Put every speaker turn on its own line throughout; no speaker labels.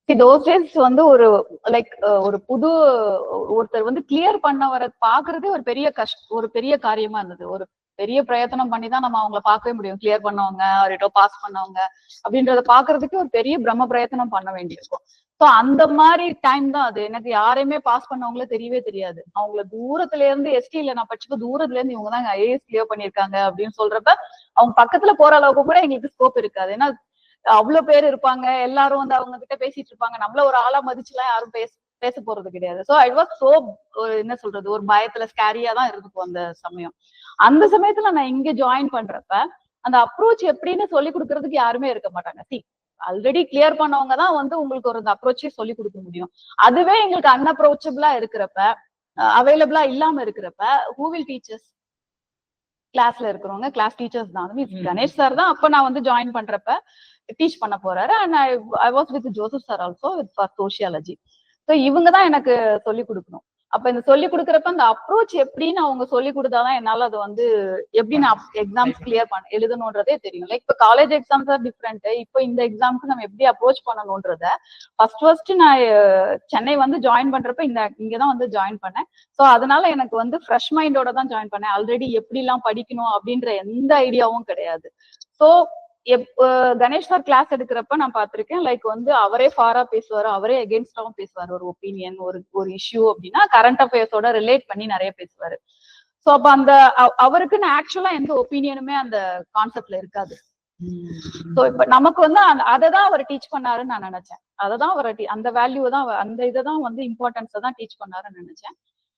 Those days வந்து ஒரு like ஒரு புது ஒருத்தர் வந்து கிளியர் பண்ண வர பாக்குறதே ஒரு பெரிய காரியமா இருந்தது. ஒரு பெரிய பிரயத்தனம் பண்ணி தான் நம்ம அவங்கள பார்க்கவே முடியும். கிளியர் பண்ணவங்க ஆர்டோ பாஸ் பண்ணவங்க அப்படின்றத பாக்குறதுக்கு ஒரு பெரிய பிரம்ம பிரயத்தனம் பண்ண வேண்டியிருக்கும். சோ அந்த மாதிரி டைம் தான் அது. எனக்கு யாரையுமே பாஸ் பண்ணவங்களே தெரியவே தெரியாது. அவங்கள தூரத்துல இருந்து எஸ்டில நான் படிச்சப்ப தூரத்துல இருந்து இவங்க தான் ஐஏஎஸ் கிளியர் பண்ணிருக்காங்க அப்படின்னு சொல்றப்ப அவங்க பக்கத்துல போற அளவுக்கு கூட எங்களுக்கு ஸ்கோப் இருக்காது. ஏன்னா அவ்வளவு பேர் இருப்பாங்க, எல்லாரும் வந்து அவங்க கிட்ட பேசிட்டு இருப்பாங்க. நம்மள ஒரு ஆளா மதிச்சுலாம் யாரும் பேச போறது கிடையாது. சோ ஐ வாஸ் சோ என்ன சொல்றது, ஒரு பயத்துல ஸ்கேரியா தான் இருக்கும் அந்த சமயம். அந்த சமயத்துல நான் இங்க ஜாயின் பண்றப்ப அந்த அப்ரோச் எப்படின்னு சொல்லி கொடுக்கறதுக்கு யாருமே இருக்க மாட்டாங்க. ஆல்ரெடி கிளியர் பண்ணவங்க தான் வந்து உங்களுக்கு ஒரு அப்ரோச்சே சொல்லி கொடுக்க முடியும். அதுவே எங்களுக்கு அன்அப்ரோச்சபிளா இருக்கிறப்ப, அவைலபிளா இல்லாம இருக்கிறப்ப ஹூ வில் டீச்சர்ஸ்? கிளாஸ்ல இருக்கிறவங்க கிளாஸ் டீச்சர்ஸ் தான். கணேஷ் சார் தான் அப்ப நான் வந்து ஜாயின் பண்றப்ப டீச் பண்ண போறாரு. And I was with Joseph sir also with sociology. So இவங்க தான் எனக்கு சொல்லி கொடுக்கணும். அப்ப இந்த சொல்லி கொடுக்குறப்ப அந்த அப்ரோச் எப்படின்னு அவங்க சொல்லி கொடுத்தாதான் என்னால அது வந்து எப்படி நான் எக்ஸாம்ஸ் கிளியர் எழுதணுன்றதே தெரியும். லைக் இப்போ காலேஜ் எக்ஸாம்ஸ் ஆர் டிஃப்ரெண்ட். இப்போ இந்த எக்ஸாம்க்கு நம்ம எப்படி அப்ரோச் பண்ணணும்ன்றத ஃபர்ஸ்ட் நான் சென்னை வந்து ஜாயின் பண்றப்ப இங்கதான் வந்து ஜாயின் பண்ணேன். ஸோ அதனால எனக்கு வந்து ஃப்ரெஷ் மைண்டோட தான் ஜாயின் பண்ணேன். ஆல்ரெடி எப்படி எல்லாம் படிக்கணும் அப்படின்ற எந்த ஐடியாவும் கிடையாது. ஸோ கணேஷ் சார் கிளாஸ் எடுக்கிறப்ப நான் பார்த்திருக்கேன். லைக் வந்து அவரே ஃபாரா பேசுவாரு, அவரே எகென்ஸ்டாவும் பேசுவாரு. ஒரு ஒப்பீனியன், ஒரு இஷ்யூ அப்படின்னா கரண்ட் அஃபேர்ஸோட ரிலேட் பண்ணி நிறைய பேசுவாரு. சோ அப்ப அந்த அவருக்குன்னு ஆக்சுவலா எந்த ஒப்பீனியனுமே அந்த கான்செப்ட்ல இருக்காது. சோ இப்ப நமக்கு வந்து அததான் அவர் டீச் பண்ணாருன்னு நான் நினைச்சேன். அததான் அவர் அந்த வேல்யூ தான், அந்த இதான் வந்து இம்பார்ட்டன்ஸை தான் டீச் பண்ணாருன்னு நினைச்சேன்.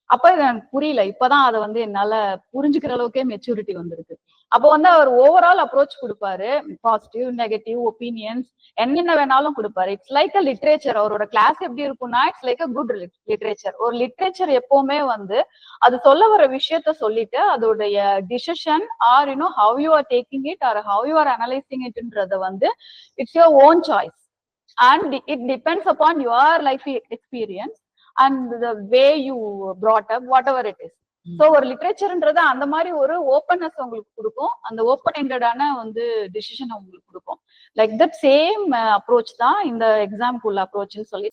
அப்ப எனக்கு புரியல. இப்பதான் அதை வந்து என்னால புரிஞ்சுக்கிற அளவுக்கே மெச்சூரிட்டி வந்திருக்கு. அப்ப வந்து அவர் ஓவரால் அப்ரோச் கொடுப்பாரு. பாசிட்டிவ், நெகட்டிவ் ஒப்பீனியன்ஸ் என்னென்ன வேணாலும் கொடுப்பாரு. It's like a literature. அவரோட கிளாஸ் எப்படி இருக்கும்னா it's like a good literature. ஒரு லிட்ரேச்சர் எப்பவுமே வந்து அது சொல்ல வர விஷயத்த சொல்லிட்டு அதோடைய decision or how you are taking it or how you are analysing இட்ன்றத வந்து it's your own choice and it depends upon your life experience and the way you brought up whatever it is. So ஒரு லிட்ரேச்சர்ன்றது அந்த மாதிரி ஒரு openness உங்களுக்கு கொடுக்கும். அந்த open எண்டடான வந்து டிசிஷன் உங்களுக்கு கொடுக்கும். லைக் தட் சேம் அப்ரோச் தான் இந்த எக்ஸாம்க்குள்ள அப்ரோச்னு சொல்லி